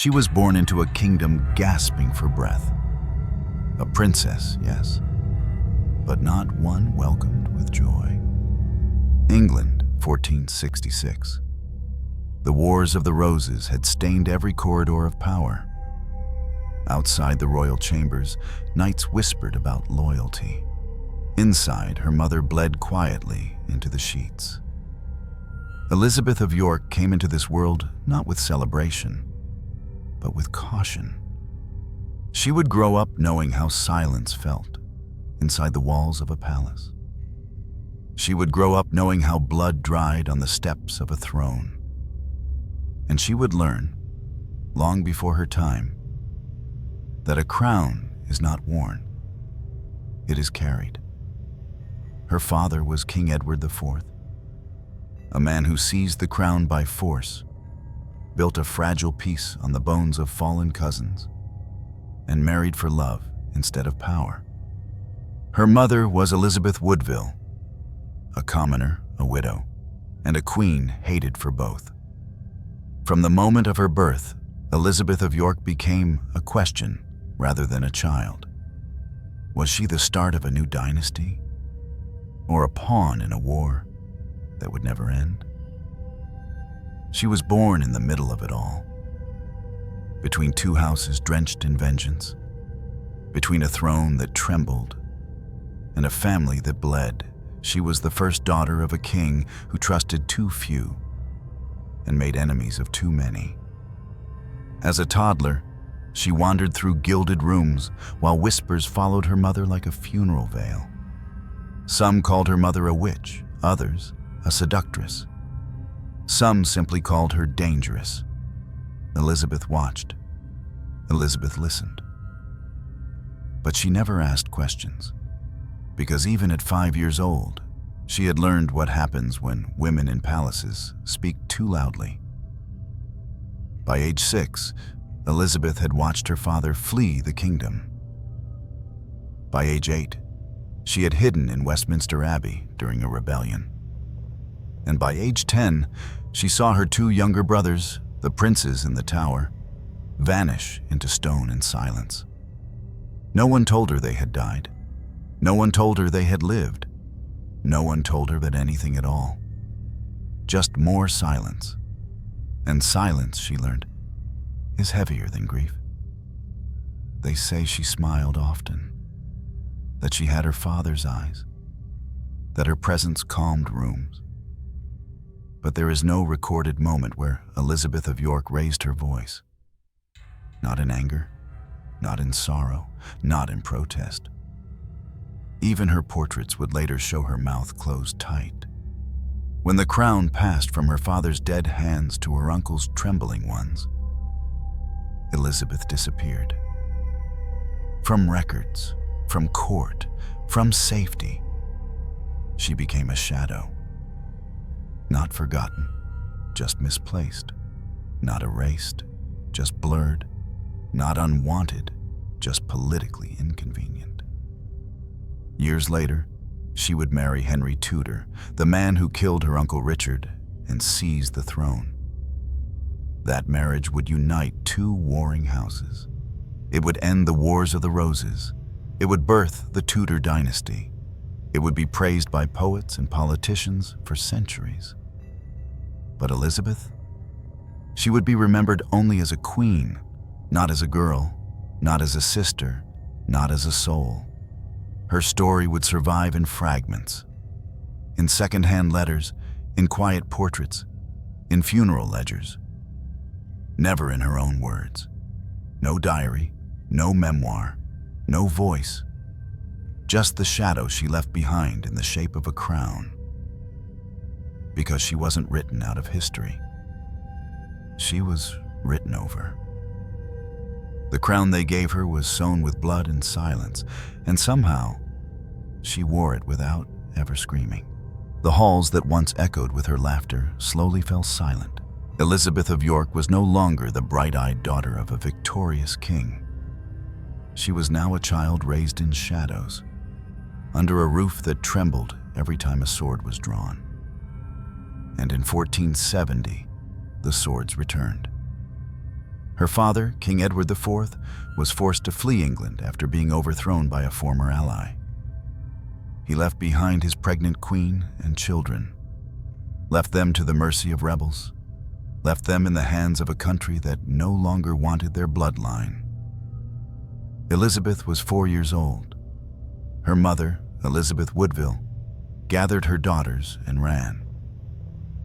She was born into a kingdom gasping for breath. A princess, yes, but not one welcomed with joy. England, 1466. The Wars of the Roses had stained every corridor of power. Outside the royal chambers, knights whispered about loyalty. Inside, her mother bled quietly into the sheets. Elizabeth of York came into this world not with celebration, but with caution. She would grow up knowing how silence felt inside the walls of a palace. She would grow up knowing how blood dried on the steps of a throne. And she would learn, long before her time, that a crown is not worn, it is carried. Her father was King Edward IV, a man who seized the crown by force, built a fragile peace on the bones of fallen cousins, and married for love instead of power. Her mother was Elizabeth Woodville, a commoner, a widow, and a queen hated for both. From the moment of her birth, Elizabeth of York became a question rather than a child. Was she the start of a new dynasty, or a pawn in a war that would never end? She was born in the middle of it all, between two houses drenched in vengeance, between a throne that trembled and a family that bled. She was the first daughter of a king who trusted too few and made enemies of too many. As a toddler, she wandered through gilded rooms while whispers followed her mother like a funeral veil. Some called her mother a witch, others a seductress. Some simply called her dangerous. Elizabeth watched. Elizabeth listened. But she never asked questions, because even at 5 years old, she had learned what happens when women in palaces speak too loudly. By age 6, Elizabeth had watched her father flee the kingdom. By age 8, she had hidden in Westminster Abbey during a rebellion. And by age 10, she saw her two younger brothers, the princes in the tower, vanish into stone and silence. No one told her they had died. No one told her they had lived. No one told her that anything at all. Just more silence. And silence, she learned, is heavier than grief. They say she smiled often, that she had her father's eyes, that her presence calmed rooms. But there is no recorded moment where Elizabeth of York raised her voice. Not in anger, not in sorrow, not in protest. Even her portraits would later show her mouth closed tight. When the crown passed from her father's dead hands to her uncle's trembling ones, Elizabeth disappeared. From records, from court, from safety, she became a shadow. Not forgotten, just misplaced. Not erased, just blurred. Not unwanted, just politically inconvenient. Years later, she would marry Henry Tudor, the man who killed her Uncle Richard and seized the throne. That marriage would unite two warring houses. It would end the Wars of the Roses. It would birth the Tudor dynasty. It would be praised by poets and politicians for centuries. But Elizabeth? She would be remembered only as a queen, not as a girl, not as a sister, not as a soul. Her story would survive in fragments, in second-hand letters, in quiet portraits, in funeral ledgers. Never in her own words. No diary, no memoir, no voice. Just the shadow she left behind in the shape of a crown. Because she wasn't written out of history. She was written over. The crown they gave her was sewn with blood and silence, and somehow she wore it without ever screaming. The halls that once echoed with her laughter slowly fell silent. Elizabeth of York was no longer the bright-eyed daughter of a victorious king. She was now a child raised in shadows, under a roof that trembled every time a sword was drawn. And in 1470, the swords returned. Her father, King Edward IV, was forced to flee England after being overthrown by a former ally. He left behind his pregnant queen and children, left them to the mercy of rebels, left them in the hands of a country that no longer wanted their bloodline. Elizabeth was 4 years old. Her mother, Elizabeth Woodville, gathered her daughters and ran,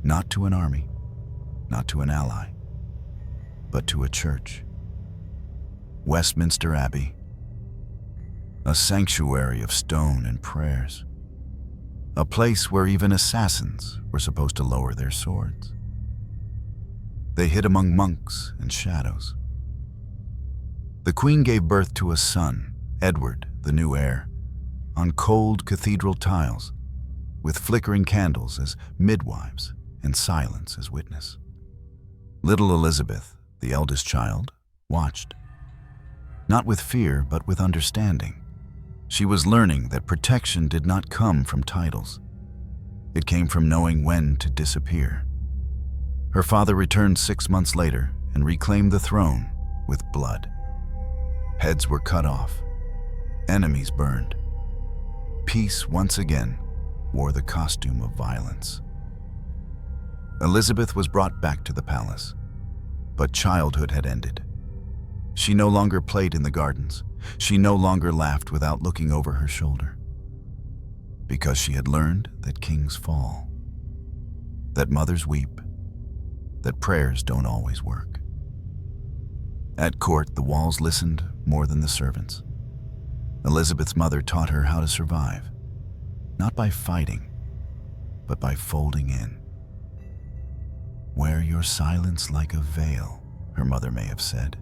not to an army, not to an ally, but to a church. Westminster Abbey, a sanctuary of stone and prayers, a place where even assassins were supposed to lower their swords. They hid among monks and shadows. The Queen gave birth to a son, Edward, the new heir, on cold cathedral tiles, with flickering candles as midwives and silence as witness. Little Elizabeth, the eldest child, watched. Not with fear, but with understanding. She was learning that protection did not come from titles. It came from knowing when to disappear. Her father returned 6 months later and reclaimed the throne with blood. Heads were cut off, enemies burned. Peace once again wore the costume of violence. Elizabeth was brought back to the palace, but childhood had ended. She no longer played in the gardens. She no longer laughed without looking over her shoulder, because she had learned that kings fall, that mothers weep, that prayers don't always work. At court, the walls listened more than the servants. Elizabeth's mother taught her how to survive, not by fighting, but by folding in. "Wear your silence like a veil," her mother may have said,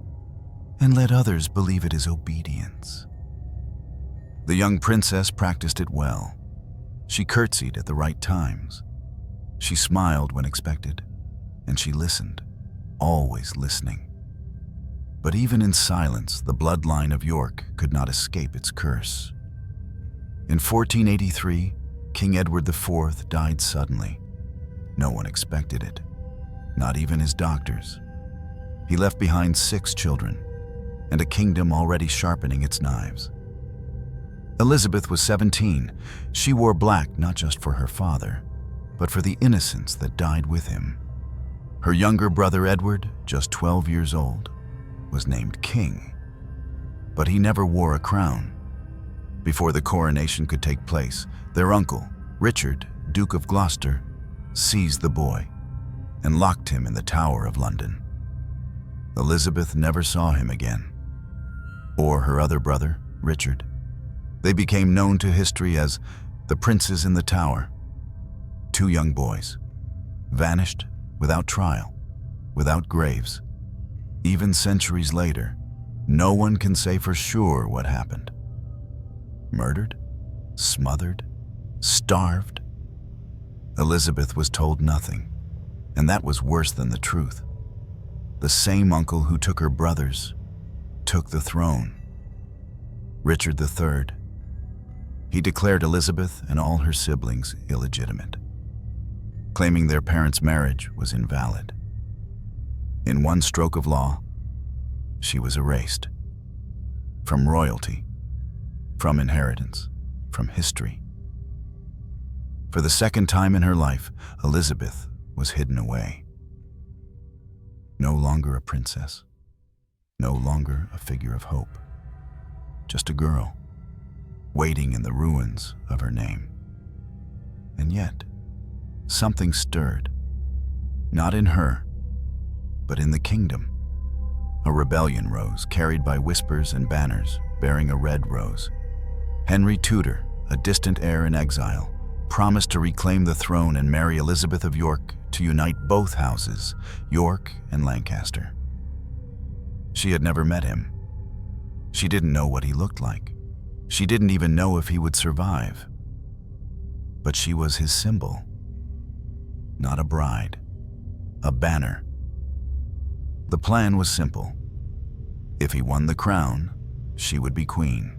"and let others believe it is obedience." The young princess practiced it well. She curtsied at the right times. She smiled when expected, and she listened, always listening. But even in silence, the bloodline of York could not escape its curse. In 1483, King Edward IV died suddenly. No one expected it, not even his doctors. He left behind 6 children, and a kingdom already sharpening its knives. Elizabeth was 17. She wore black not just for her father, but for the innocence that died with him. Her younger brother Edward, just 12 years old, was named king, but he never wore a crown. Before the coronation could take place, their uncle, Richard, Duke of Gloucester, seized the boy and locked him in the Tower of London. Elizabeth never saw him again, or her other brother, Richard. They became known to history as the Princes in the Tower. 2 young boys, vanished without trial, without graves. Even centuries later, no one can say for sure what happened. Murdered? Smothered? Starved? Elizabeth was told nothing, and that was worse than the truth. The same uncle who took her brothers took the throne. Richard III. He declared Elizabeth and all her siblings illegitimate, claiming their parents' marriage was invalid. In one stroke of law, she was erased. From royalty, from inheritance, from history. For the second time in her life, Elizabeth was hidden away. No longer a princess, no longer a figure of hope, just a girl, waiting in the ruins of her name. And yet, something stirred, not in her, but in the kingdom. A rebellion rose, carried by whispers and banners, bearing a red rose. Henry Tudor, a distant heir in exile, promised to reclaim the throne and marry Elizabeth of York to unite both houses, York and Lancaster. She had never met him. She didn't know what he looked like. She didn't even know if he would survive. But she was his symbol. Not a bride, a banner. The plan was simple. If he won the crown, she would be queen.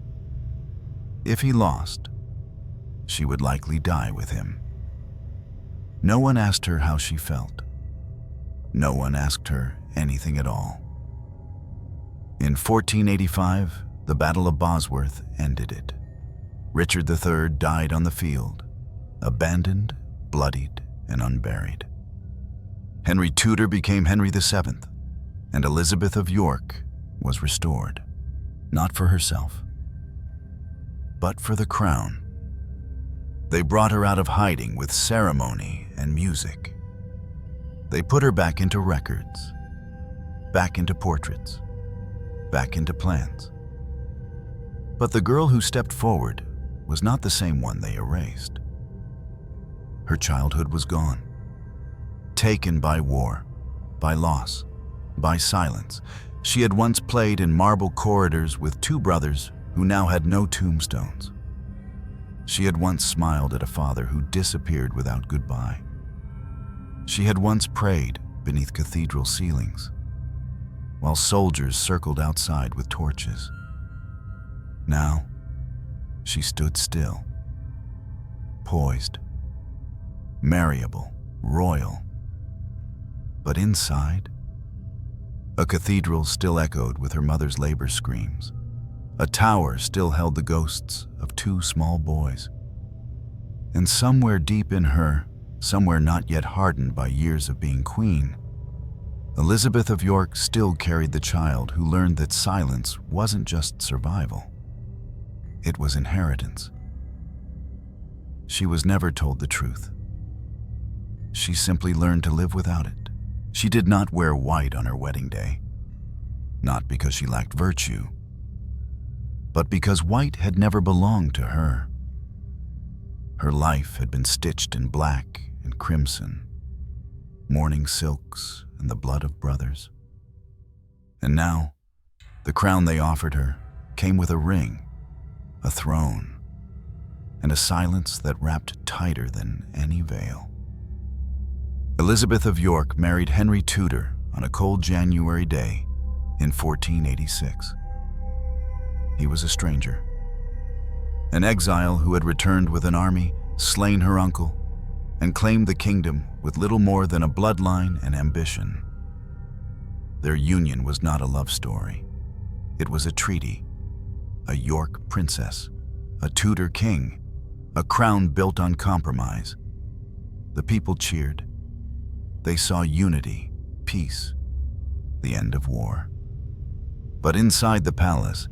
If he lost, she would likely die with him. No one asked her how she felt. No one asked her anything at all. In 1485, the Battle of Bosworth ended it. Richard III died on the field, abandoned, bloodied, and unburied. Henry Tudor became Henry VII, and Elizabeth of York was restored, not for herself, but for the crown. They brought her out of hiding with ceremony and music. They put her back into records, back into portraits, back into plans. But the girl who stepped forward was not the same one they erased. Her childhood was gone, taken by war, by loss, by silence. She had once played in marble corridors with two brothers who now had no tombstones. She had once smiled at a father who disappeared without goodbye. She had once prayed beneath cathedral ceilings, while soldiers circled outside with torches. Now, she stood still, poised, marriable, royal. But inside, a cathedral still echoed with her mother's labor screams. A tower still held the ghosts of two small boys. And somewhere deep in her, somewhere not yet hardened by years of being queen, Elizabeth of York still carried the child who learned that silence wasn't just survival. It was inheritance. She was never told the truth. She simply learned to live without it. She did not wear white on her wedding day, not because she lacked virtue, but because white had never belonged to her. Her life had been stitched in black and crimson, mourning silks and the blood of brothers. And now, the crown they offered her came with a ring, a throne, and a silence that wrapped tighter than any veil. Elizabeth of York married Henry Tudor on a cold January day in 1486. He was a stranger, an exile who had returned with an army, slain her uncle, and claimed the kingdom with little more than a bloodline and ambition. Their union was not a love story. It was a treaty, a York princess, a Tudor king, a crown built on compromise. The people cheered. They saw unity, peace, the end of war. But inside the palace,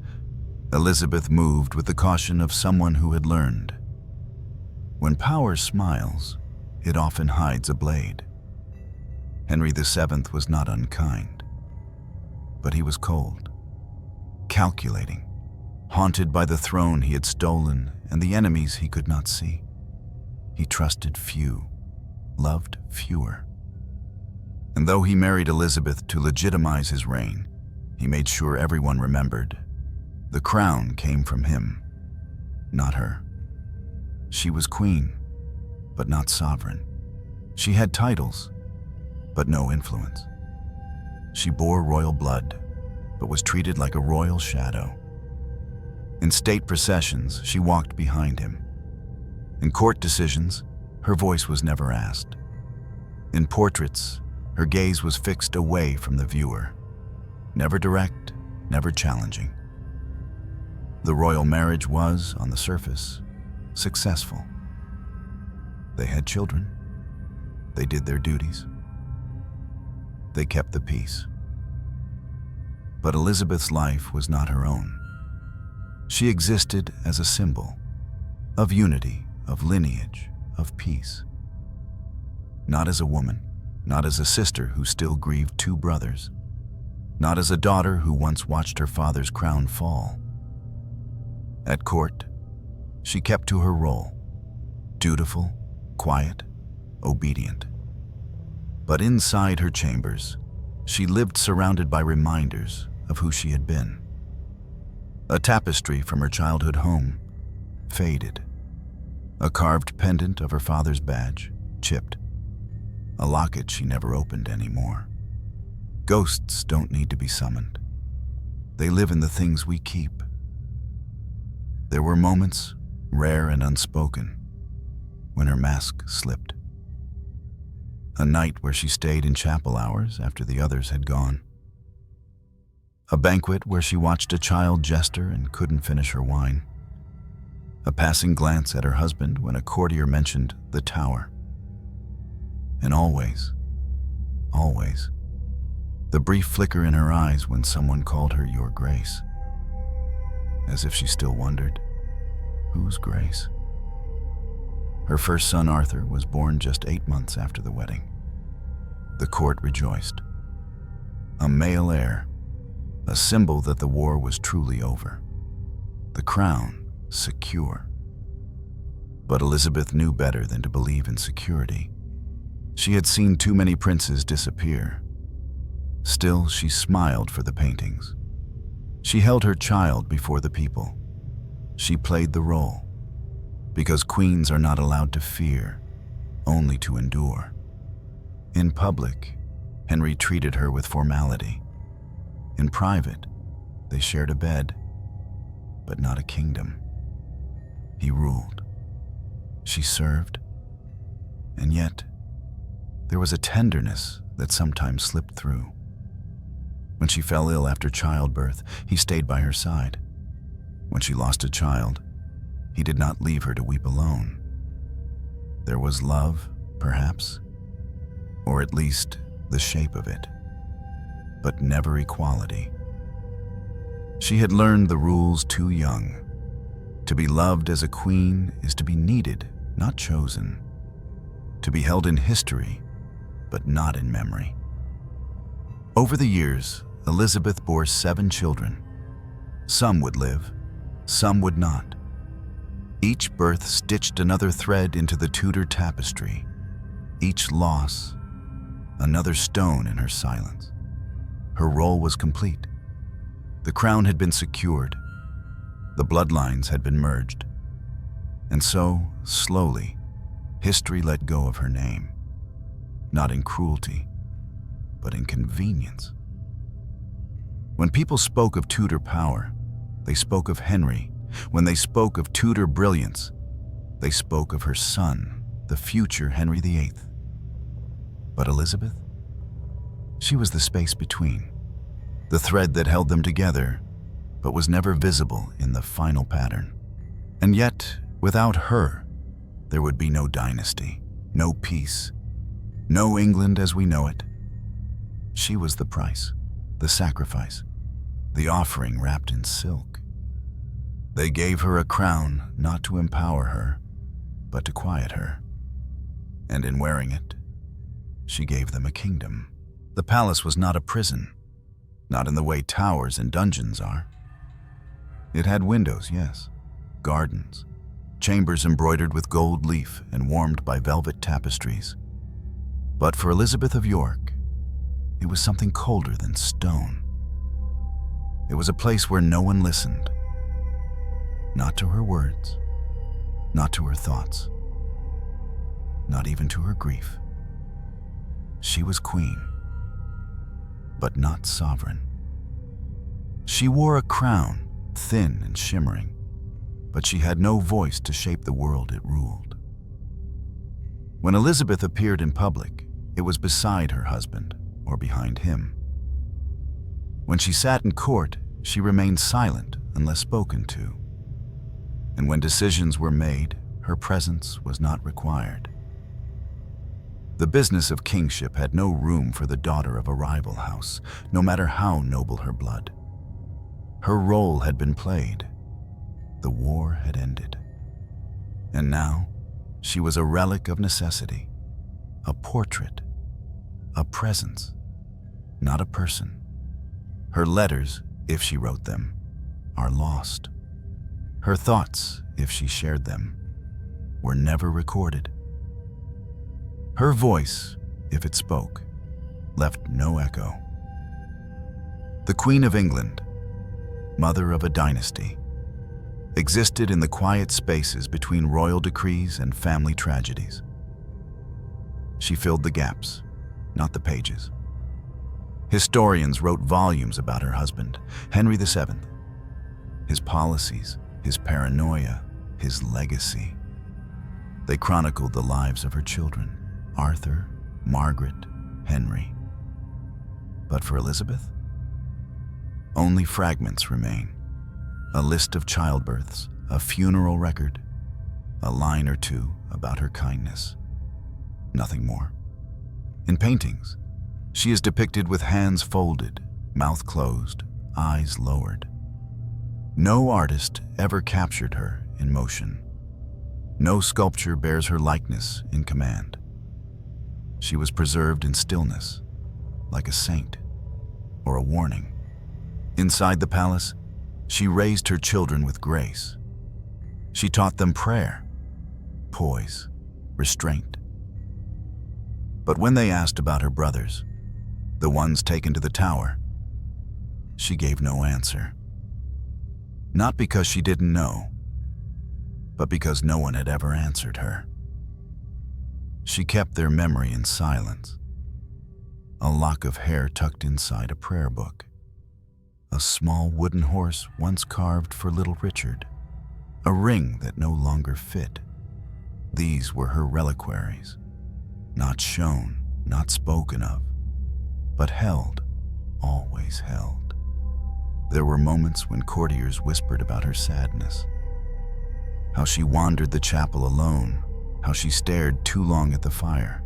Elizabeth moved with the caution of someone who had learned. When power smiles, it often hides a blade. Henry VII was not unkind, but he was cold, calculating, haunted by the throne he had stolen and the enemies he could not see. He trusted few, loved fewer. And though he married Elizabeth to legitimize his reign, he made sure everyone remembered the crown came from him, not her. She was queen, but not sovereign. She had titles, but no influence. She bore royal blood, but was treated like a royal shadow. In state processions, she walked behind him. In court decisions, her voice was never asked. In portraits, her gaze was fixed away from the viewer, never direct, never challenging. The royal marriage was, on the surface, successful. They had children. They did their duties. They kept the peace. But Elizabeth's life was not her own. She existed as a symbol of unity, of lineage, of peace. Not as a woman, not as a sister who still grieved two brothers, not as a daughter who once watched her father's crown fall. At court, she kept to her role, dutiful, quiet, obedient. But inside her chambers, she lived surrounded by reminders of who she had been. A tapestry from her childhood home, faded. A carved pendant of her father's badge, chipped. A locket she never opened anymore. Ghosts don't need to be summoned. They live in the things we keep. There were moments, rare and unspoken, when her mask slipped. A night where she stayed in chapel hours after the others had gone. A banquet where she watched a child jester and couldn't finish her wine. A passing glance at her husband when a courtier mentioned the tower. And always, the brief flicker in her eyes when someone called her Your Grace. As if she still wondered, whose grace? Her first son, Arthur, was born just 8 months after the wedding. The court rejoiced. A male heir, a symbol that the war was truly over. The crown secure. But Elizabeth knew better than to believe in security. She had seen too many princes disappear. Still, she smiled for the paintings. She held her child before the people. She played the role. Because queens are not allowed to fear, only to endure. In public, Henry treated her with formality. In private, they shared a bed, but not a kingdom. He ruled. She served. And yet, there was a tenderness that sometimes slipped through. When she fell ill after childbirth, he stayed by her side. When she lost a child, he did not leave her to weep alone. There was love, perhaps, or at least the shape of it, but never equality. She had learned the rules too young. To be loved as a queen is to be needed, not chosen. To be held in history, but not in memory. Over the years, Elizabeth bore 7 children. Some would live, some would not. Each birth stitched another thread into the Tudor tapestry. Each loss, another stone in her silence. Her role was complete. The crown had been secured. The bloodlines had been merged. And so, slowly, history let go of her name. Not in cruelty, but in convenience. When people spoke of Tudor power, they spoke of Henry. When they spoke of Tudor brilliance, they spoke of her son, the future Henry VIII. But Elizabeth? She was the space between, the thread that held them together, but was never visible in the final pattern. And yet, without her, there would be no dynasty, no peace, no England as we know it. She was the price, the sacrifice, the offering wrapped in silk. They gave her a crown not to empower her, but to quiet her. And in wearing it, she gave them a kingdom. The palace was not a prison, not in the way towers and dungeons are. It had windows, yes, gardens, chambers embroidered with gold leaf and warmed by velvet tapestries. But for Elizabeth of York, it was something colder than stone. It was a place where no one listened. Not to her words, not to her thoughts, not even to her grief. She was queen, but not sovereign. She wore a crown, thin and shimmering, but she had no voice to shape the world it ruled. When Elizabeth appeared in public, it was beside her husband or behind him. When she sat in court, she remained silent unless spoken to. And when decisions were made, her presence was not required. The business of kingship had no room for the daughter of a rival house, no matter how noble her blood. Her role had been played. The war had ended. And now, she was a relic of necessity, a portrait, a presence, not a person. Her letters, if she wrote them, are lost. Her thoughts, if she shared them, were never recorded. Her voice, if it spoke, left no echo. The Queen of England, mother of a dynasty, existed in the quiet spaces between royal decrees and family tragedies. She filled the gaps, not the pages. Historians wrote volumes about her husband, Henry VII, his policies, his paranoia, his legacy. They chronicled the lives of her children, Arthur, Margaret, Henry. But for Elizabeth? Only fragments remain. A list of childbirths, a funeral record, a line or two about her kindness. Nothing more. In paintings, she is depicted with hands folded, mouth closed, eyes lowered. No artist ever captured her in motion. No sculpture bears her likeness in command. She was preserved in stillness, like a saint or a warning. Inside the palace, she raised her children with grace. She taught them prayer, poise, restraint. But when they asked about her brothers, the ones taken to the tower, she gave no answer. Not because she didn't know, but because no one had ever answered her. She kept their memory in silence. A lock of hair tucked inside a prayer book. A small wooden horse once carved for little Richard. A ring that no longer fit. These were her reliquaries. Not shown, not spoken of, but held, always held. There were moments when courtiers whispered about her sadness. How she wandered the chapel alone, how she stared too long at the fire.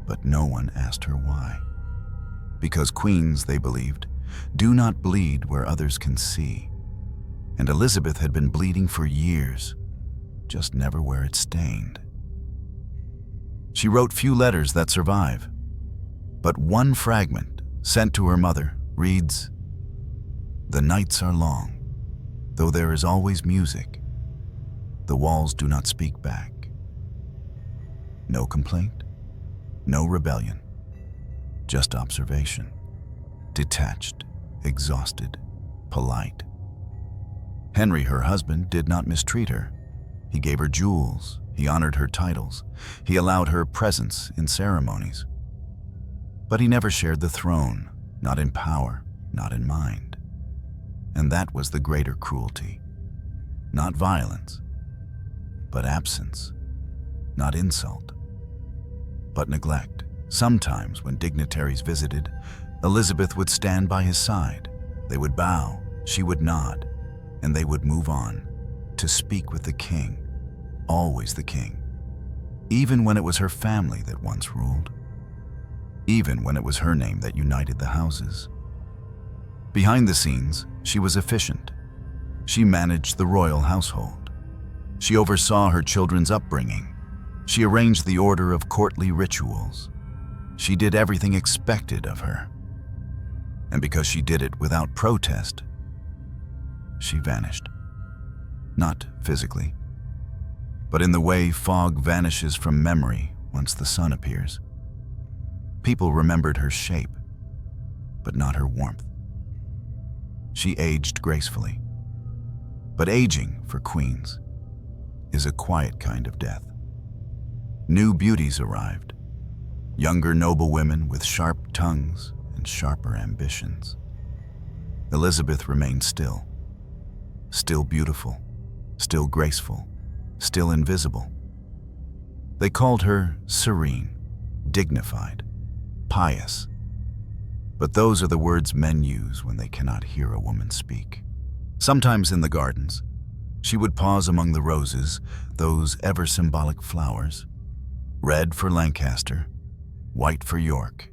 But no one asked her why. Because queens, they believed, do not bleed where others can see. And Elizabeth had been bleeding for years, just never where it stained. She wrote few letters that survive, but one fragment sent to her mother reads, "The nights are long, though there is always music. The walls do not speak back. No complaint, no rebellion, just observation. Detached, exhausted, polite. Henry, her husband, did not mistreat her. He gave her jewels, he honored her titles, he allowed her presence in ceremonies. But he never shared the throne, not in power, not in mind. And that was the greater cruelty. Not violence, but absence. Not insult, but neglect. Sometimes when dignitaries visited, Elizabeth would stand by his side. They would bow, she would nod, and they would move on to speak with the king, always the king, even when it was her family that once ruled, even when it was her name that united the houses. Behind the scenes, she was efficient. She managed the royal household. She oversaw her children's upbringing. She arranged the order of courtly rituals. She did everything expected of her. And because she did it without protest, she vanished. Not physically, but in the way fog vanishes from memory once the sun appears. People remembered her shape, but not her warmth. She aged gracefully. But aging, for queens, is a quiet kind of death. New beauties arrived, younger noble women with sharp tongues and sharper ambitions. Elizabeth remained still beautiful, still graceful, still invisible. They called her serene, dignified, pious. But those are the words men use when they cannot hear a woman speak. Sometimes in the gardens, she would pause among the roses, those ever-symbolic flowers, red for Lancaster, white for York.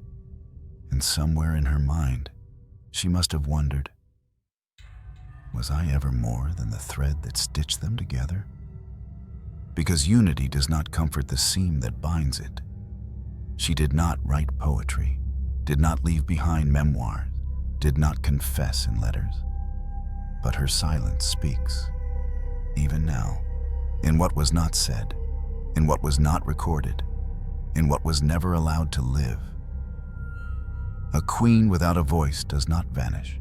And somewhere in her mind, she must have wondered, was I ever more than the thread that stitched them together? Because unity does not comfort the seam that binds it. She did not write poetry, did not leave behind memoirs, did not confess in letters. But her silence speaks, even now, in what was not said, in what was not recorded, in what was never allowed to live. A queen without a voice does not vanish.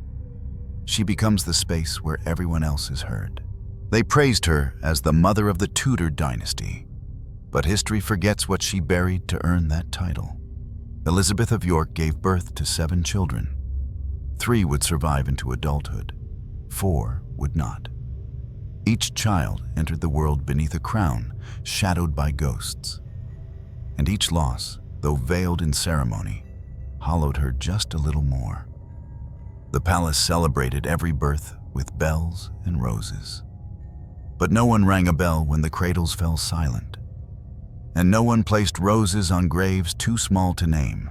She becomes the space where everyone else is heard. They praised her as the mother of the Tudor dynasty, but history forgets what she buried to earn that title. Elizabeth of York gave birth to 7 children. 3 would survive into adulthood, 4 would not. Each child entered the world beneath a crown, shadowed by ghosts. And each loss, though veiled in ceremony, hollowed her just a little more. The palace celebrated every birth with bells and roses. But no one rang a bell when the cradles fell silent, and no one placed roses on graves too small to name.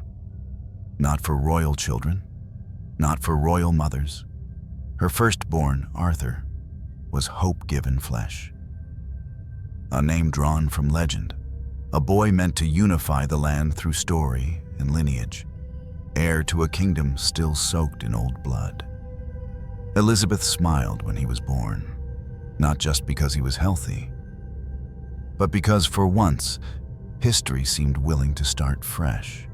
Not for royal children, not for royal mothers. Her firstborn, Arthur, was hope-given flesh. A name drawn from legend, a boy meant to unify the land through story and lineage, heir to a kingdom still soaked in old blood. Elizabeth smiled when he was born, not just because he was healthy, but because for once, history seemed willing to start fresh.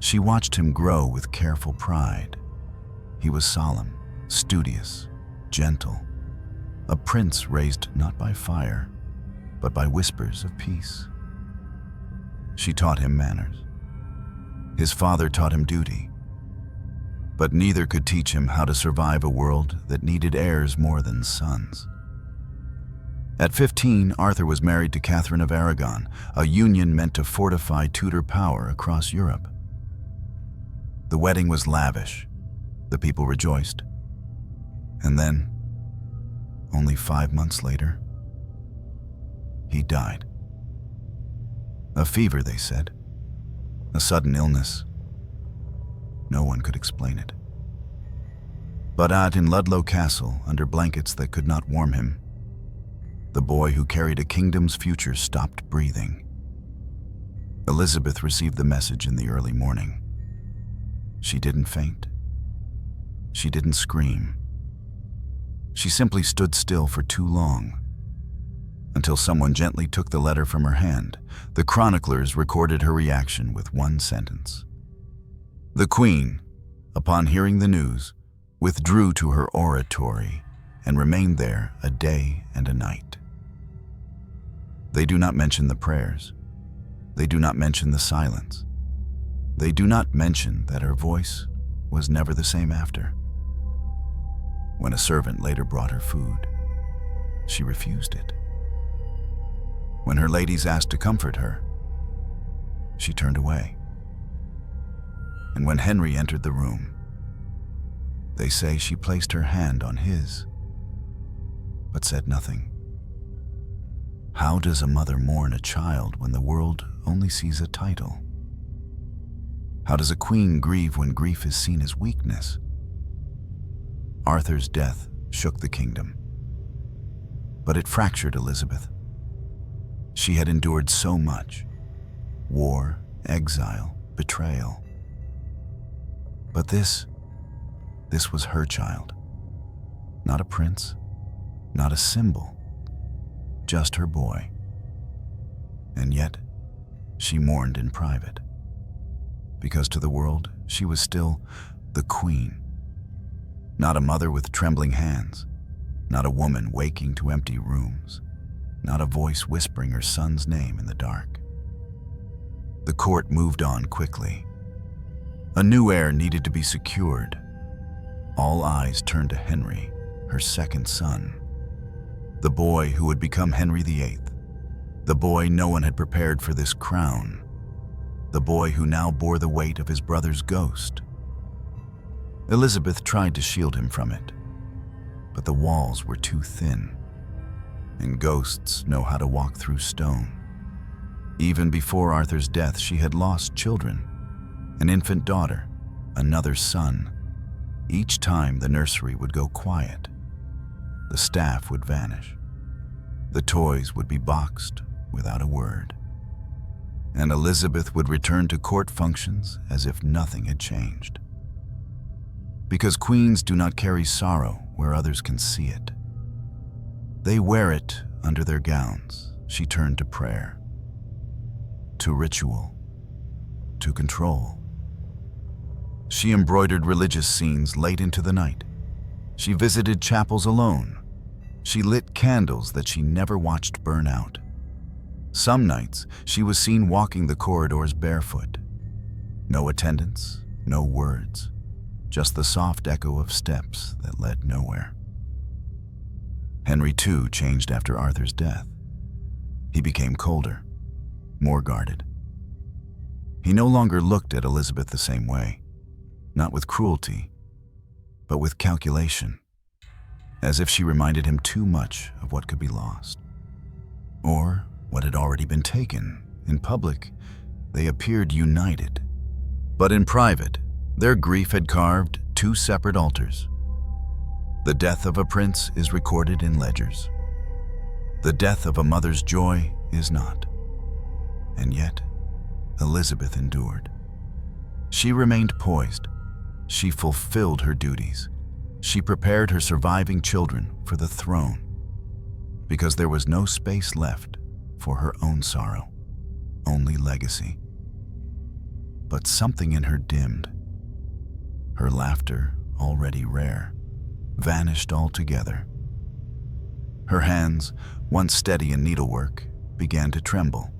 She watched him grow with careful pride. He was solemn, studious, gentle, a prince raised not by fire, but by whispers of peace. She taught him manners. His father taught him duty, but neither could teach him how to survive a world that needed heirs more than sons. At 15, Arthur was married to Catherine of Aragon, a union meant to fortify Tudor power across Europe. The wedding was lavish. The people rejoiced. And then, only 5 months later, he died. A fever, they said. A sudden illness. No one could explain it. But out in Ludlow Castle, under blankets that could not warm him, the boy who carried a kingdom's future stopped breathing. Elizabeth received the message in the early morning. She didn't faint. She didn't scream. She simply stood still for too long, until someone gently took the letter from her hand. The chroniclers recorded her reaction with one sentence. The Queen, upon hearing the news, withdrew to her oratory and remained there a day and a night. They do not mention the prayers. They do not mention the silence. They do not mention that her voice was never the same after. When a servant later brought her food, she refused it. When her ladies asked to comfort her, she turned away. And when Henry entered the room, they say she placed her hand on his, but said nothing. How does a mother mourn a child when the world only sees a title? How does a queen grieve when grief is seen as weakness? Arthur's death shook the kingdom, but it fractured Elizabeth. She had endured so much: war, exile, betrayal. But this was her child. Not a prince, not a symbol, just her boy. And yet, she mourned in private, because to the world, she was still the queen. Not a mother with trembling hands, not a woman waking to empty rooms, not a voice whispering her son's name in the dark. The court moved on quickly. A new heir needed to be secured. All eyes turned to Henry, her second son, the boy who would become Henry VIII, the boy no one had prepared for this crown, the boy who now bore the weight of his brother's ghost. Elizabeth tried to shield him from it, but the walls were too thin, and ghosts know how to walk through stone. Even before Arthur's death, she had lost children, an infant daughter, another son. Each time the nursery would go quiet, the staff would vanish, the toys would be boxed without a word, and Elizabeth would return to court functions as if nothing had changed. Because queens do not carry sorrow where others can see it. They wear it under their gowns. She turned to prayer, to ritual, to control. She embroidered religious scenes late into the night. She visited chapels alone. She lit candles that she never watched burn out. Some nights, she was seen walking the corridors barefoot. No attendants, no words, just the soft echo of steps that led nowhere. Henry too changed after Arthur's death. He became colder, more guarded. He no longer looked at Elizabeth the same way, not with cruelty, but with calculation, as if she reminded him too much of what could be lost, or what had already been taken. In public, they appeared united, but in private, their grief had carved two separate altars. The death of a prince is recorded in ledgers. The death of a mother's joy is not. And yet, Elizabeth endured. She remained poised. She fulfilled her duties. She prepared her surviving children for the throne, because there was no space left for her own sorrow, only legacy. But something in her dimmed. Her laughter, already rare, vanished altogether. Her hands, once steady in needlework, began to tremble.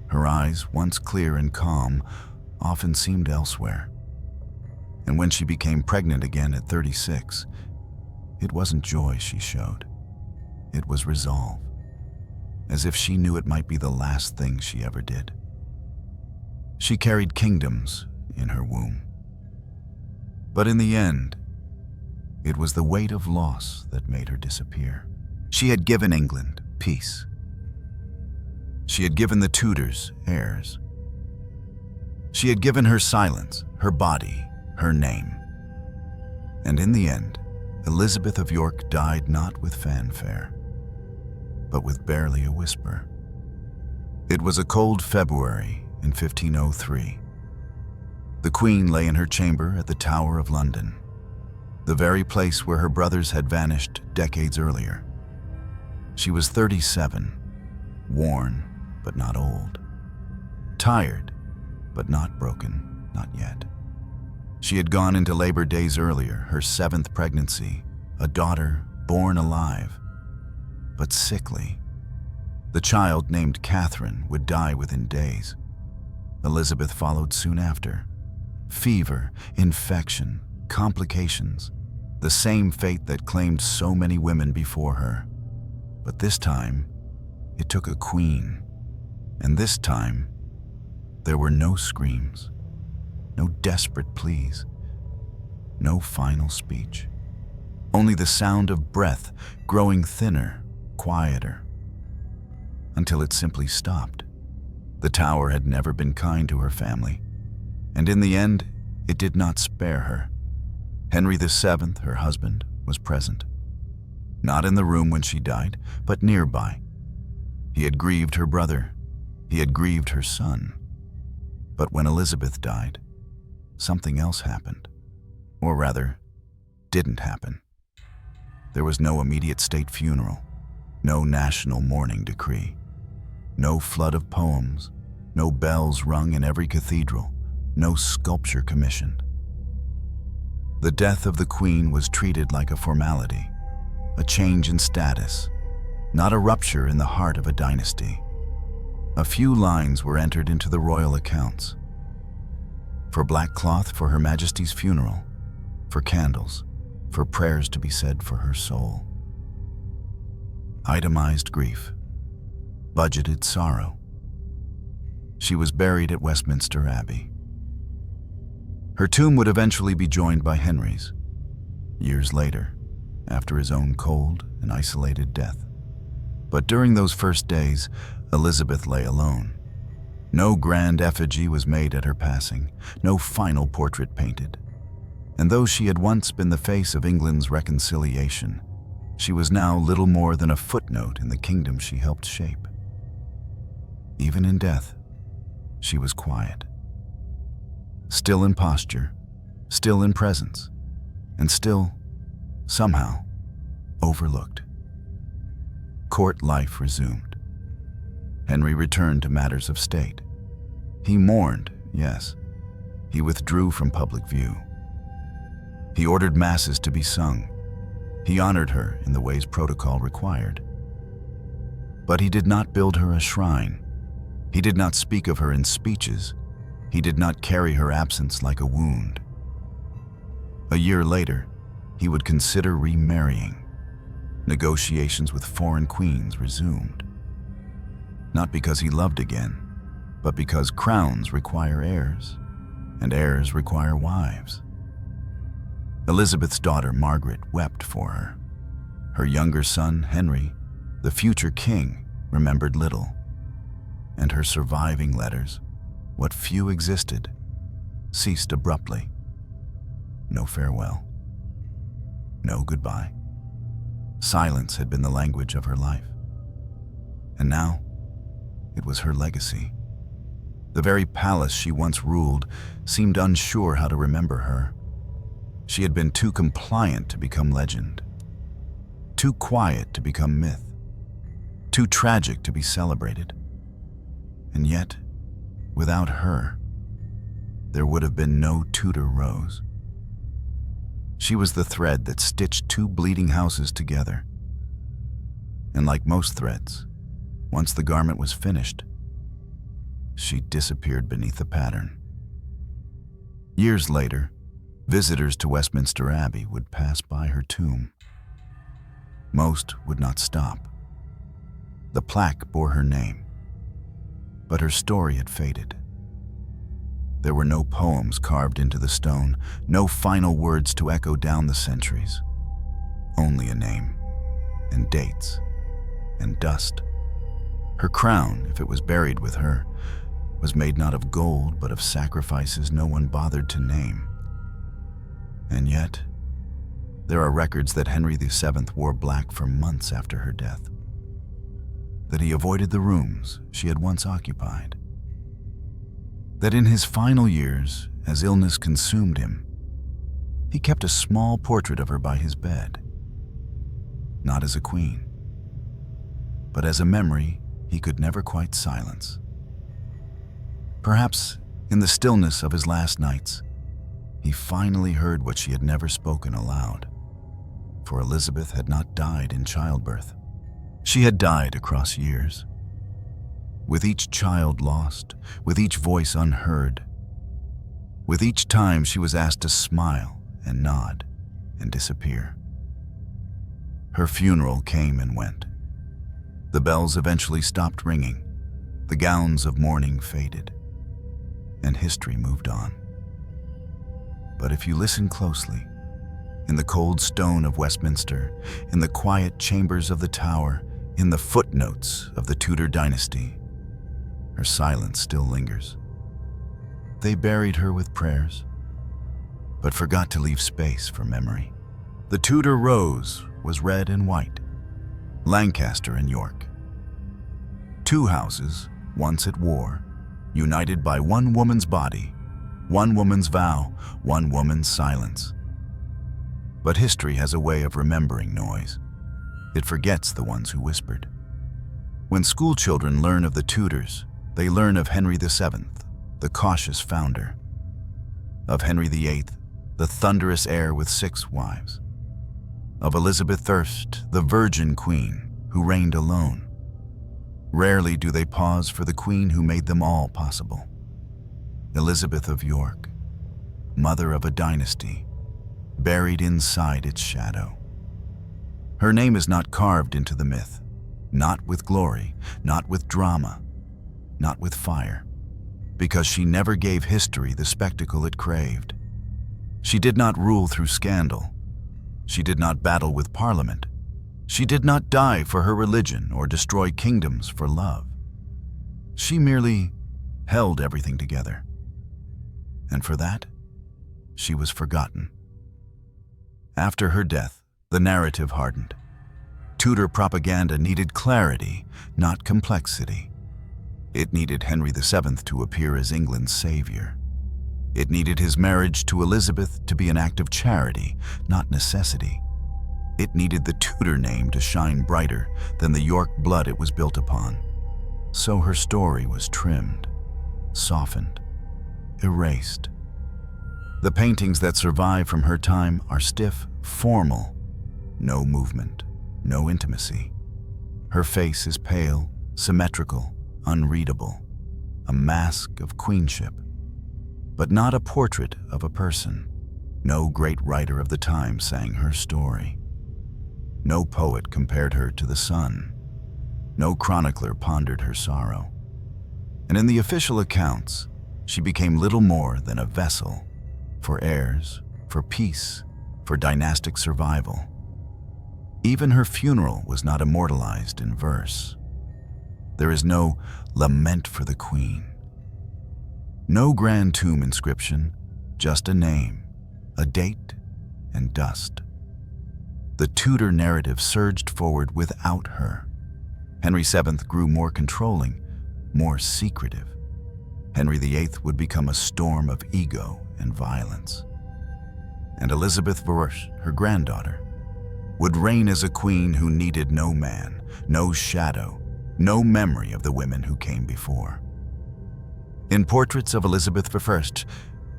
Her eyes, once clear and calm, often seemed elsewhere. And when she became pregnant again at 36, it wasn't joy she showed. It was resolve, as if she knew it might be the last thing she ever did. She carried kingdoms in her womb. But in the end, it was the weight of loss that made her disappear. She had given England peace. She had given the Tudors heirs. She had given her silence, her body, her name. And in the end, Elizabeth of York died not with fanfare, but with barely a whisper. It was a cold February in 1503. The Queen lay in her chamber at the Tower of London, the very place where her brothers had vanished decades earlier. She was 37, worn but not old, tired but not broken, not yet. She had gone into labor days earlier, her 7th pregnancy, a daughter born alive, but sickly. The child, named Catherine, would die within days. Elizabeth followed soon after. Fever, infection, complications, the same fate that claimed so many women before her. But this time, it took a queen. And this time, there were no screams, no desperate pleas, no final speech. Only the sound of breath growing thinner, quieter, until it simply stopped. The Tower had never been kind to her family, and in the end, it did not spare her. Henry VII, her husband, was present. Not in the room when she died, but nearby. He had grieved her brother. He had grieved her son. But when Elizabeth died, something else happened. Or rather, didn't happen. There was no immediate state funeral, no national mourning decree, no flood of poems, no bells rung in every cathedral, no sculpture commissioned. The death of the Queen was treated like a formality, a change in status, not a rupture in the heart of a dynasty. A few lines were entered into the royal accounts. For black cloth for Her Majesty's funeral, for candles, for prayers to be said for her soul. Itemized grief, budgeted sorrow. She was buried at Westminster Abbey. Her tomb would eventually be joined by Henry's, years later, after his own cold and isolated death. But during those first days, Elizabeth lay alone. No grand effigy was made at her passing, no final portrait painted. And though she had once been the face of England's reconciliation, she was now little more than a footnote in the kingdom she helped shape. Even in death, she was quiet. Still in posture, still in presence, and still, somehow, overlooked. Court life resumed. Henry returned to matters of state. He mourned, yes. He withdrew from public view. He ordered masses to be sung. He honored her in the ways protocol required. But he did not build her a shrine. He did not speak of her in speeches. He did not carry her absence like a wound. A year later, he would consider remarrying. Negotiations with foreign queens resumed. Not because he loved again, but because crowns require heirs, and heirs require wives. Elizabeth's daughter Margaret wept for her. Her younger son, Henry, the future king, remembered little. And her surviving letters, what few existed, ceased abruptly. No farewell. No goodbye. Silence had been the language of her life. And now, it was her legacy. The very palace she once ruled seemed unsure how to remember her. She had been too compliant to become legend, too quiet to become myth, too tragic to be celebrated. And yet, without her, there would have been no Tudor rose. She was the thread that stitched two bleeding houses together. And like most threads, once the garment was finished, she disappeared beneath the pattern. Years later, visitors to Westminster Abbey would pass by her tomb. Most would not stop. The plaque bore her name, but her story had faded. There were no poems carved into the stone, no final words to echo down the centuries. Only a name, and dates, and dust. Her crown, if it was buried with her, was made not of gold, but of sacrifices no one bothered to name. And yet, there are records that Henry VII wore black for months after her death, that he avoided the rooms she had once occupied, that in his final years, as illness consumed him, he kept a small portrait of her by his bed, not as a queen, but as a memory he could never quite silence. Perhaps in the stillness of his last nights, he finally heard what she had never spoken aloud, for Elizabeth had not died in childbirth. She had died across years. With each child lost, with each voice unheard, with each time she was asked to smile and nod and disappear. Her funeral came and went. The bells eventually stopped ringing, the gowns of mourning faded, and history moved on. But if you listen closely, in the cold stone of Westminster, in the quiet chambers of the Tower, in the footnotes of the Tudor dynasty, her silence still lingers. They buried her with prayers, but forgot to leave space for memory. The Tudor rose was red and white, Lancaster and York. Two houses, once at war, united by one woman's body, one woman's vow, one woman's silence. But history has a way of remembering noise. It forgets the ones who whispered. When school children learn of the Tudors, they learn of Henry VII, the cautious founder, of Henry VIII, the thunderous heir with 6 wives, of Elizabeth I, the virgin queen who reigned alone. Rarely do they pause for the queen who made them all possible. Elizabeth of York, mother of a dynasty, buried inside its shadow. Her name is not carved into the myth, not with glory, not with drama, not with fire, because she never gave history the spectacle it craved. She did not rule through scandal. She did not battle with Parliament. She did not die for her religion or destroy kingdoms for love. She merely held everything together. And for that, she was forgotten. After her death, the narrative hardened. Tudor propaganda needed clarity, not complexity. It needed Henry VII to appear as England's savior. It needed his marriage to Elizabeth to be an act of charity, not necessity. It needed the Tudor name to shine brighter than the York blood it was built upon. So her story was trimmed, softened, erased. The paintings that survive from her time are stiff, formal, no movement, no intimacy. Her face is pale, symmetrical, unreadable, a mask of queenship, but not a portrait of a person. No great writer of the time sang her story. No poet compared her to the sun. No chronicler pondered her sorrow. And in the official accounts, she became little more than a vessel for heirs, for peace, for dynastic survival. Even her funeral was not immortalized in verse. There is no lament for the queen. No grand tomb inscription, just a name, a date, and dust. The Tudor narrative surged forward without her. Henry VII grew more controlling, more secretive. Henry VIII would become a storm of ego and violence. And Elizabeth Versh, her granddaughter, would reign as a queen who needed no man, no shadow, no memory of the women who came before. In portraits of Elizabeth I,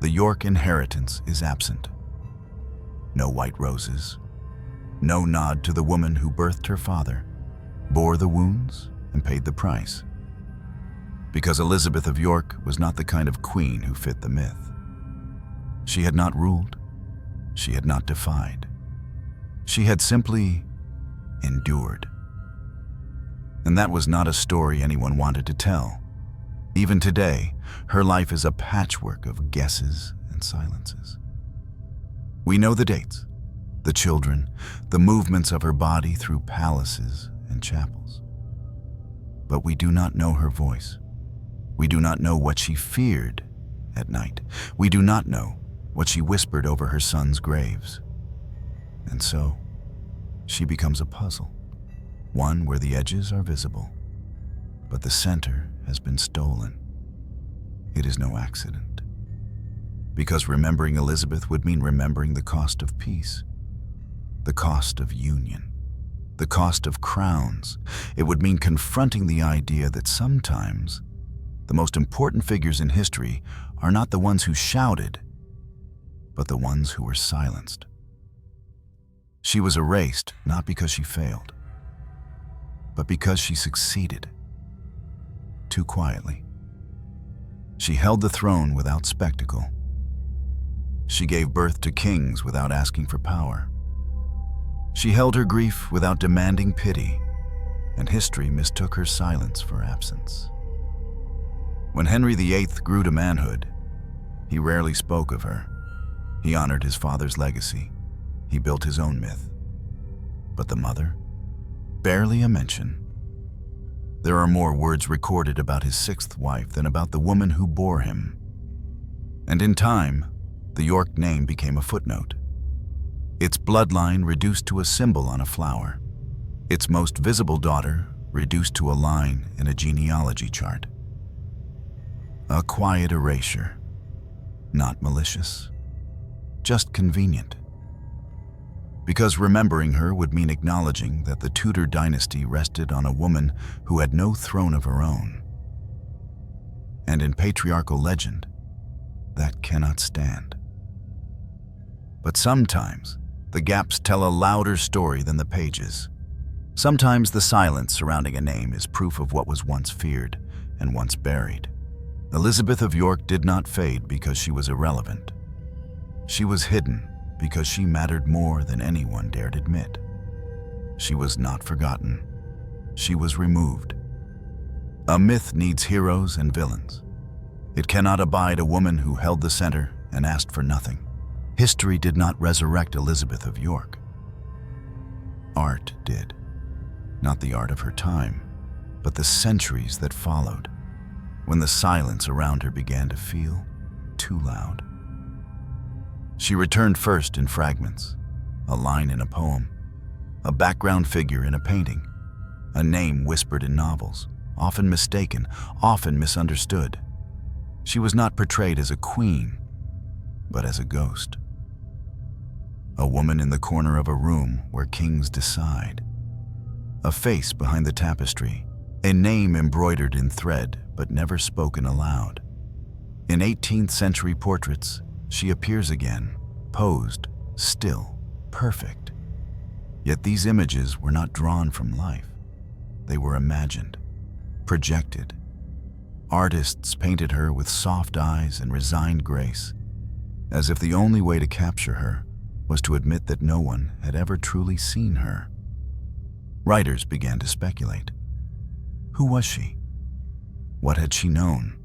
the York inheritance is absent. No white roses, no nod to the woman who birthed her father, bore the wounds, and paid the price. Because Elizabeth of York was not the kind of queen who fit the myth. She had not ruled. She had not defied. She had simply endured. And that was not a story anyone wanted to tell. Even today, her life is a patchwork of guesses and silences. We know the dates, the children, the movements of her body through palaces and chapels. But we do not know her voice. We do not know what she feared at night. We do not know what she whispered over her sons' graves. And so, she becomes a puzzle, one where the edges are visible, but the center has been stolen. It is no accident. Because remembering Elizabeth would mean remembering the cost of peace, the cost of union, the cost of crowns. It would mean confronting the idea that sometimes the most important figures in history are not the ones who shouted, but the ones who were silenced. She was erased not because she failed, but because she succeeded. Too quietly. She held the throne without spectacle. She gave birth to kings without asking for power. She held her grief without demanding pity, and history mistook her silence for absence. When Henry VIII grew to manhood, he rarely spoke of her. He honored his father's legacy. He built his own myth. But the mother? Barely a mention. There are more words recorded about his sixth wife than about the woman who bore him. And in time, the York name became a footnote. Its bloodline reduced to a symbol on a flower. Its most visible daughter reduced to a line in a genealogy chart. A quiet erasure. Not malicious, just convenient. Because remembering her would mean acknowledging that the Tudor dynasty rested on a woman who had no throne of her own. And in patriarchal legend, that cannot stand. But sometimes, the gaps tell a louder story than the pages. Sometimes the silence surrounding a name is proof of what was once feared and once buried. Elizabeth of York did not fade because she was irrelevant. She was hidden because she mattered more than anyone dared admit. She was not forgotten. She was removed. A myth needs heroes and villains. It cannot abide a woman who held the center and asked for nothing. History did not resurrect Elizabeth of York. Art did. Not the art of her time, but the centuries that followed, when the silence around her began to feel too loud. She returned first in fragments, a line in a poem, a background figure in a painting, a name whispered in novels, often mistaken, often misunderstood. She was not portrayed as a queen, but as a ghost. A woman in the corner of a room where kings decide. A face behind the tapestry, a name embroidered in thread but never spoken aloud. In 18th century portraits, she appears again, posed, still, perfect. Yet these images were not drawn from life. They were imagined, projected. Artists painted her with soft eyes and resigned grace, as if the only way to capture her was to admit that no one had ever truly seen her. Writers began to speculate. Who was she? What had she known?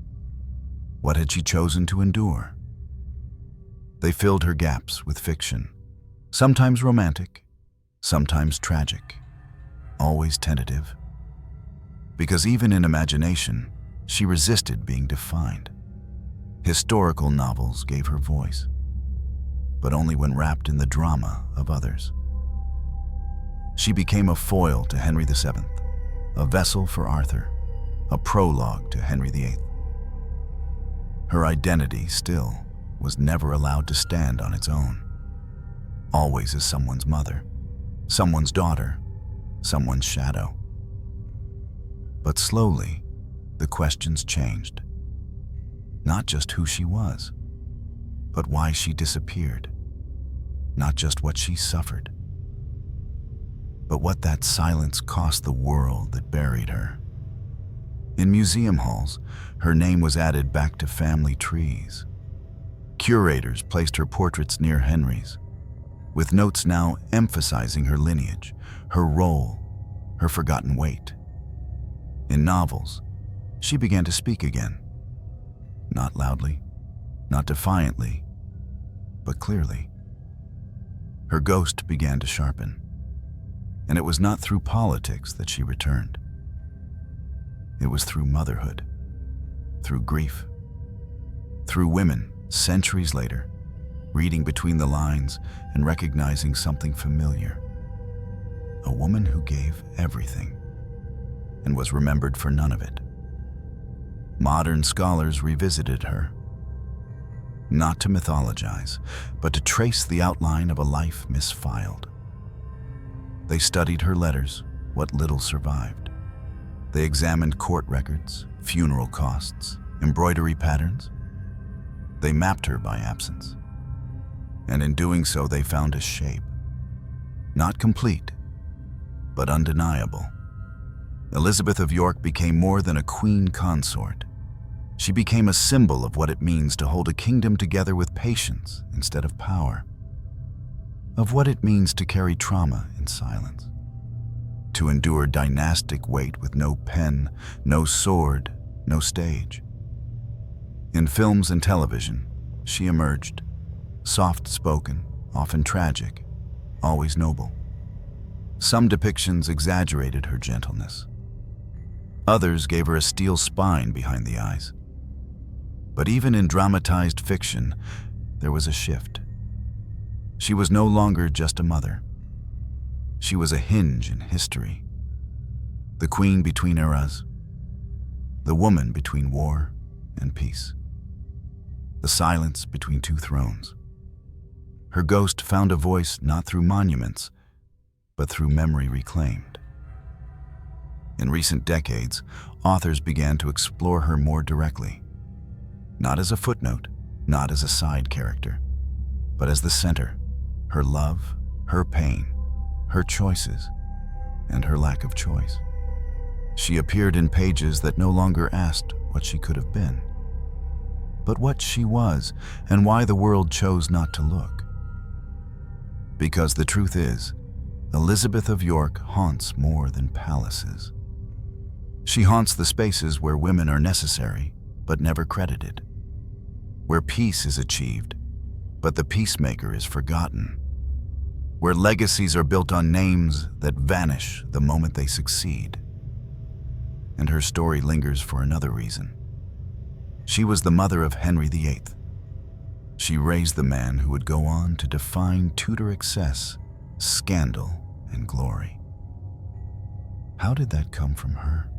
What had she chosen to endure? They filled her gaps with fiction, Sometimes romantic, sometimes tragic, always tentative. Because even in imagination, she resisted being defined. Historical novels gave her voice, but only when wrapped in the drama of others. She became a foil to Henry VII, a vessel for Arthur, a prologue to Henry VIII. Her identity, still, was never allowed to stand on its own. Always as someone's mother, someone's daughter, someone's shadow. But slowly, the questions changed. Not just who she was, but why she disappeared. Not just what she suffered, but what that silence cost the world that buried her. In museum halls, her name was added back to family trees. Curators placed her portraits near Henry's, with notes now emphasizing her lineage, her role, her forgotten weight. In novels, she began to speak again. Not loudly, not defiantly, but clearly. Her ghost began to sharpen, and it was not through politics that she returned. It was through motherhood, through grief, through women, centuries later, reading between the lines and recognizing something familiar. A woman who gave everything and was remembered for none of it. Modern scholars revisited her, not to mythologize, but to trace the outline of a life misfiled. They studied her letters, what little survived. They examined court records, funeral costs, embroidery patterns. They mapped her by absence. And in doing so, they found a shape. Not complete, but undeniable. Elizabeth of York became more than a queen consort. She became a symbol of what it means to hold a kingdom together with patience instead of power. Of what it means to carry trauma in silence. To endure dynastic weight with no pen, no sword, no stage. In films and television, she emerged, soft-spoken, often tragic, always noble. Some depictions exaggerated her gentleness. Others gave her a steel spine behind the eyes. But even in dramatized fiction, there was a shift. She was no longer just a mother. She was a hinge in history. The queen between eras. The woman between war and peace. The silence between two thrones. Her ghost found a voice not through monuments, but through memory reclaimed. In recent decades, authors began to explore her more directly. Not as a footnote, not as a side character, but as the center, her love, her pain, her choices, and her lack of choice. She appeared in pages that no longer asked what she could have been, but what she was and why the world chose not to look. Because the truth is, Elizabeth of York haunts more than palaces. She haunts the spaces where women are necessary, but never credited. Where peace is achieved, but the peacemaker is forgotten. Where legacies are built on names that vanish the moment they succeed. And her story lingers for another reason. She was the mother of Henry VIII. She raised the man who would go on to define Tudor excess, scandal, and glory. How did that come from her?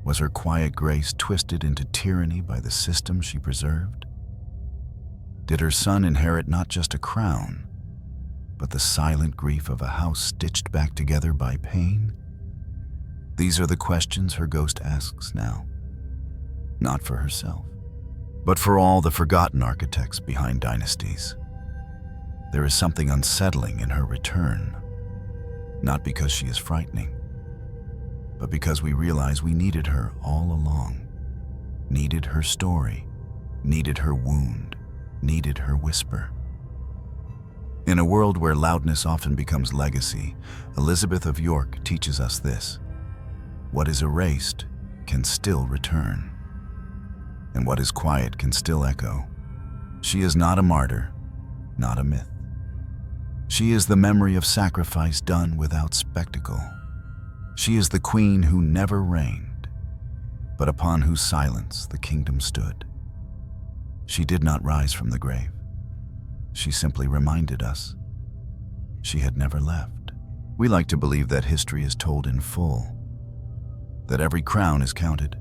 Was her quiet grace twisted into tyranny by the system she preserved? Did her son inherit not just a crown, but the silent grief of a house stitched back together by pain? These are the questions her ghost asks now. Not for herself, but for all the forgotten architects behind dynasties. There is something unsettling in her return, not because she is frightening, but because we realize we needed her all along, needed her story, needed her wound, needed her whisper. In a world where loudness often becomes legacy, Elizabeth of York teaches us this: what is erased can still return, and what is quiet can still echo. She is not a martyr, not a myth. She is the memory of sacrifice done without spectacle. She is the queen who never reigned, but upon whose silence the kingdom stood. She did not rise from the grave. She simply reminded us she had never left. We like to believe that history is told in full, that every crown is counted,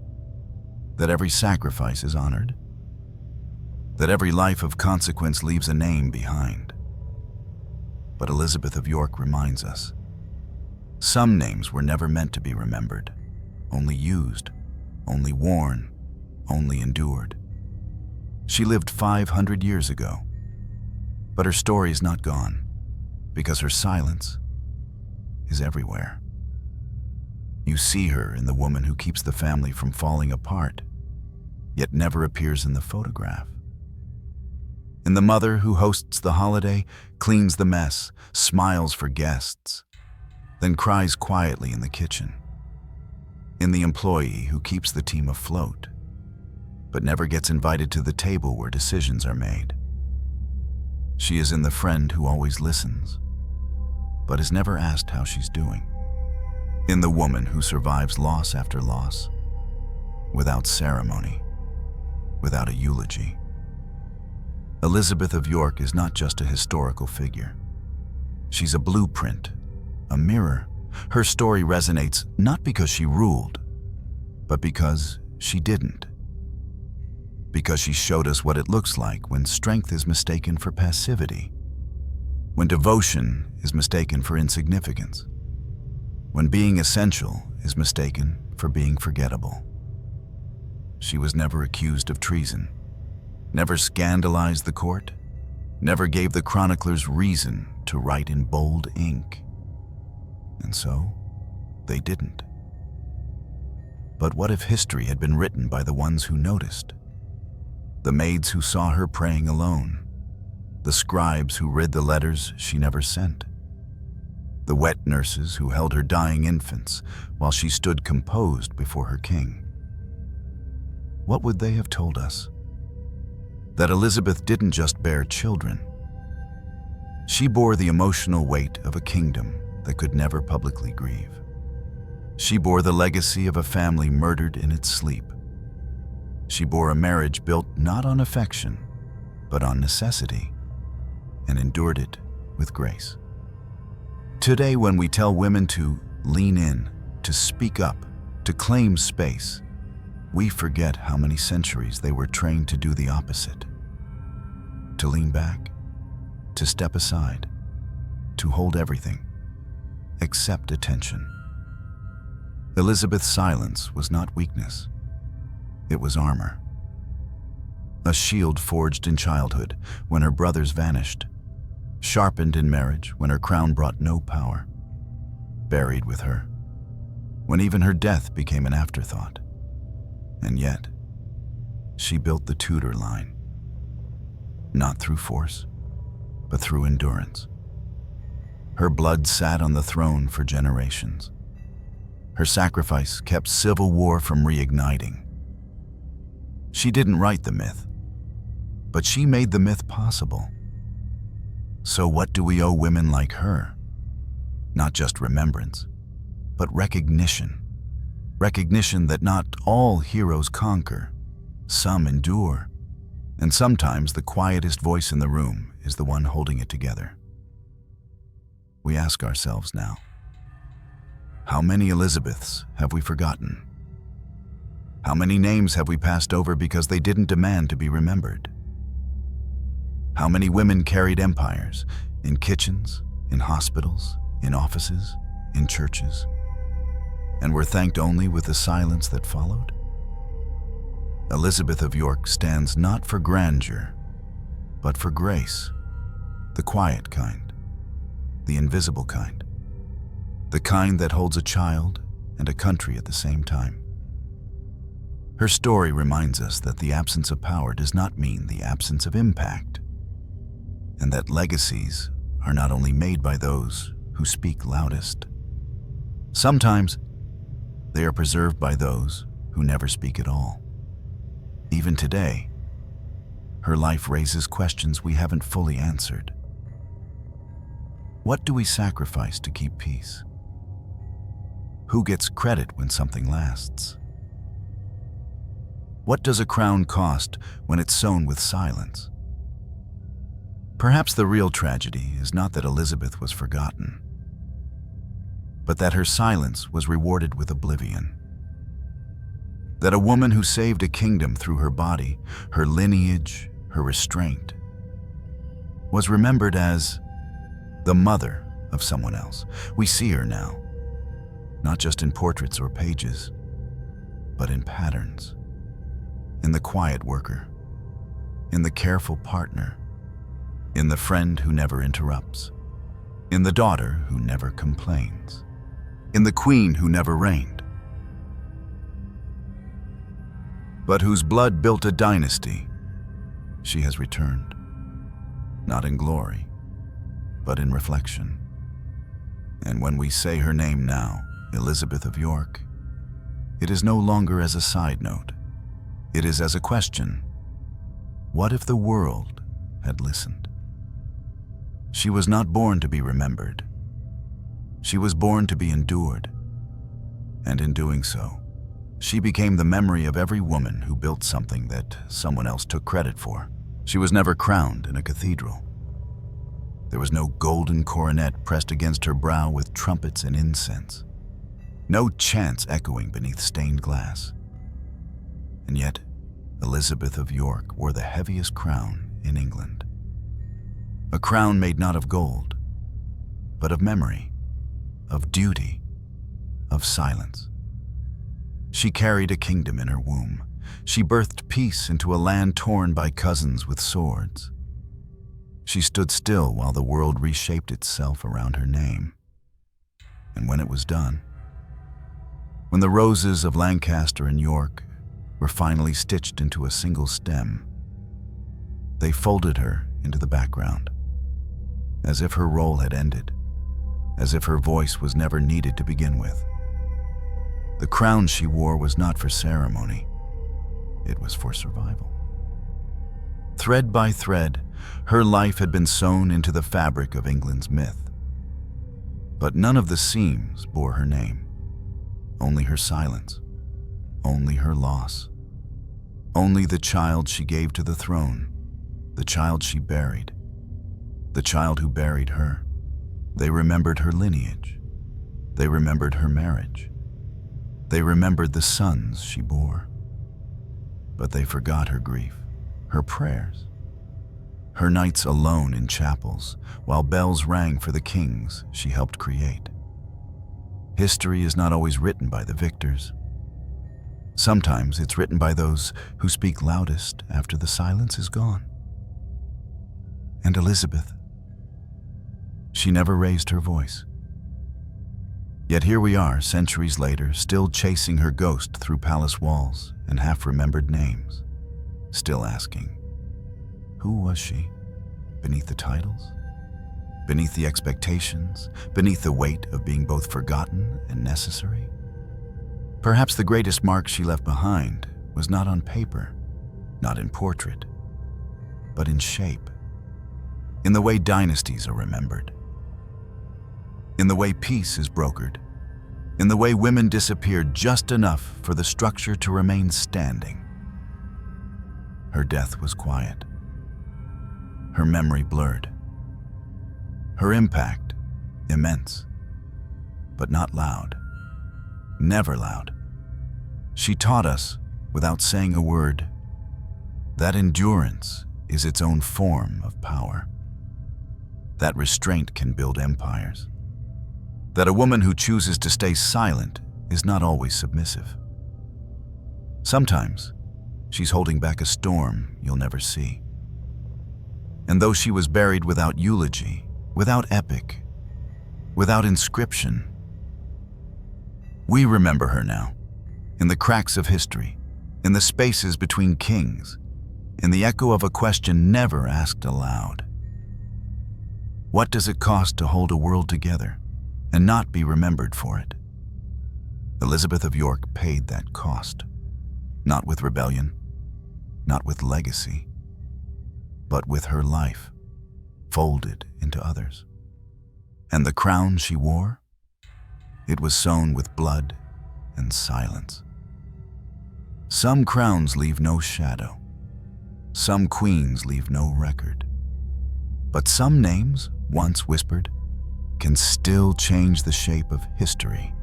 that every sacrifice is honored, that every life of consequence leaves a name behind. But Elizabeth of York reminds us, some names were never meant to be remembered, only used, only worn, only endured. She lived 500 years ago, but her story is not gone, because her silence is everywhere. You see her in the woman who keeps the family from falling apart, yet never appears in the photograph. In the mother who hosts the holiday, cleans the mess, smiles for guests, then cries quietly in the kitchen. In the employee who keeps the team afloat, but never gets invited to the table where decisions are made. She is in the friend who always listens, but is never asked how she's doing. In the woman who survives loss after loss, without ceremony, without a eulogy. Elizabeth of York is not just a historical figure. She's a blueprint, a mirror. Her story resonates not because she ruled, but because she didn't. Because she showed us what it looks like when strength is mistaken for passivity, when devotion is mistaken for insignificance, when being essential is mistaken for being forgettable. She was never accused of treason, never scandalized the court, never gave the chroniclers reason to write in bold ink. And so, they didn't. But what if history had been written by the ones who noticed? The maids who saw her praying alone, the scribes who read the letters she never sent, the wet nurses who held her dying infants while she stood composed before her king. What would they have told us? That Elizabeth didn't just bear children. She bore the emotional weight of a kingdom that could never publicly grieve. She bore the legacy of a family murdered in its sleep. She bore a marriage built not on affection, but on necessity, and endured it with grace. Today, when we tell women to lean in, to speak up, to claim space, we forget how many centuries they were trained to do the opposite. To lean back, to step aside, to hold everything, except attention. Elizabeth's silence was not weakness. It was armor. A shield forged in childhood when her brothers vanished, sharpened in marriage when her crown brought no power, buried with her when even her death became an afterthought. And yet, she built the Tudor line, not through force, but through endurance. Her blood sat on the throne for generations. Her sacrifice kept civil war from reigniting. She didn't write the myth, but she made the myth possible. So what do we owe women like her? Not just remembrance, but recognition. Recognition that not all heroes conquer, some endure, and sometimes the quietest voice in the room is the one holding it together. We ask ourselves now, how many Elizabeths have we forgotten? How many names have we passed over because they didn't demand to be remembered? How many women carried empires in kitchens, in hospitals, in offices, in churches, and were thanked only with the silence that followed? Elizabeth of York stands not for grandeur, but for grace, the quiet kind, the invisible kind, the kind that holds a child and a country at the same time. Her story reminds us that the absence of power does not mean the absence of impact, and that legacies are not only made by those who speak loudest. Sometimes they are preserved by those who never speak at all. Even today, her life raises questions we haven't fully answered. What do we sacrifice to keep peace? Who gets credit when something lasts? What does a crown cost when it's sewn with silence? Perhaps the real tragedy is not that Elizabeth was forgotten, but that her silence was rewarded with oblivion. That a woman who saved a kingdom through her body, her lineage, her restraint, was remembered as the mother of someone else. We see her now, not just in portraits or pages, but in patterns, in the quiet worker, in the careful partner, in the friend who never interrupts, in the daughter who never complains, in the queen who never reigned, but whose blood built a dynasty. She has returned, not in glory, but in reflection. And when we say her name now, Elizabeth of York, it is no longer as a side note. It is as a question. What if the world had listened? She was not born to be remembered. She was born to be endured. And in doing so, she became the memory of every woman who built something that someone else took credit for. She was never crowned in a cathedral. There was no golden coronet pressed against her brow with trumpets and incense. No chants echoing beneath stained glass. And yet, Elizabeth of York wore the heaviest crown in England. A crown made not of gold, but of memory, of duty, of silence. She carried a kingdom in her womb. She birthed peace into a land torn by cousins with swords. She stood still while the world reshaped itself around her name. And when it was done, when the roses of Lancaster and York were finally stitched into a single stem, they folded her into the background, as if her role had ended, as if her voice was never needed to begin with. The crown she wore was not for ceremony, it was for survival. Thread by thread, her life had been sewn into the fabric of England's myth. But none of the seams bore her name, only her silence, only her loss, only the child she gave to the throne, the child she buried, the child who buried her. They remembered her lineage, they remembered her marriage, they remembered the sons she bore, but they forgot her grief, her prayers, her nights alone in chapels while bells rang for the kings she helped create. History is not always written by the victors. Sometimes it's written by those who speak loudest after the silence is gone. And Elizabeth, she never raised her voice. Yet here we are, centuries later, still chasing her ghost through palace walls and half-remembered names, still asking, who was she? Beneath the titles? Beneath the expectations? Beneath the weight of being both forgotten and necessary? Perhaps the greatest mark she left behind was not on paper, not in portrait, but in shape, in the way dynasties are remembered, in the way peace is brokered, in the way women disappeared just enough for the structure to remain standing. Her death was quiet, her memory blurred, her impact immense, but not loud, never loud. She taught us, without saying a word, that endurance is its own form of power, that restraint can build empires, that a woman who chooses to stay silent is not always submissive. Sometimes she's holding back a storm you'll never see. And though she was buried without eulogy, without epic, without inscription, we remember her now, in the cracks of history, in the spaces between kings, in the echo of a question never asked aloud. What does it cost to hold a world together and not be remembered for it? Elizabeth of York paid that cost, not with rebellion, not with legacy, but with her life folded into others. And the crown she wore? It was sewn with blood and silence. Some crowns leave no shadow. Some queens leave no record. But some names, once whispered, can still change the shape of history.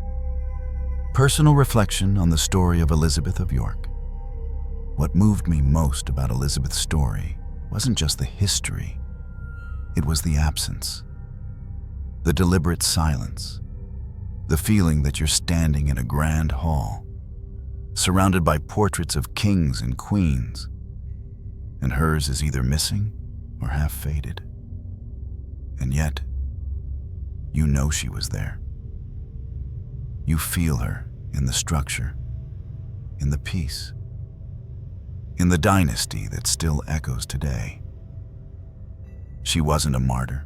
Personal reflection on the story of Elizabeth of York. What moved me most about Elizabeth's story wasn't just the history, it was the absence, the deliberate silence, the feeling that you're standing in a grand hall, surrounded by portraits of kings and queens, and hers is either missing or half faded. And yet, you know she was there. You feel her in the structure, in the peace, in the dynasty that still echoes today. She wasn't a martyr,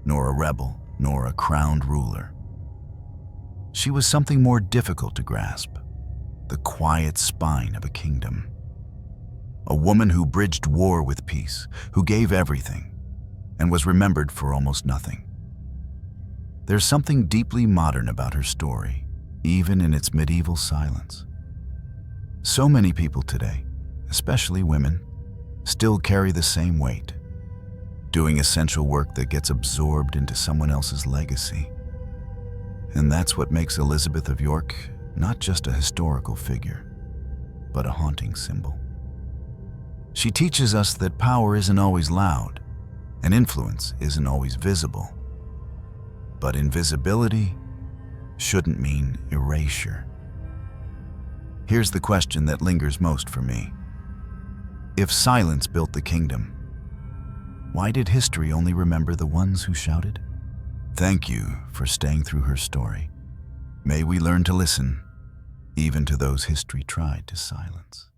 nor a rebel, nor a crowned ruler. She was something more difficult to grasp, the quiet spine of a kingdom. A woman who bridged war with peace, who gave everything, and was remembered for almost nothing. There's something deeply modern about her story, even in its medieval silence. So many people today, especially women, still carry the same weight, doing essential work that gets absorbed into someone else's legacy. And that's what makes Elizabeth of York not just a historical figure, but a haunting symbol. She teaches us that power isn't always loud, and influence isn't always visible. But invisibility shouldn't mean erasure. Here's the question that lingers most for me. If silence built the kingdom, why did history only remember the ones who shouted? Thank you for staying through her story. May we learn to listen, even to those history tried to silence.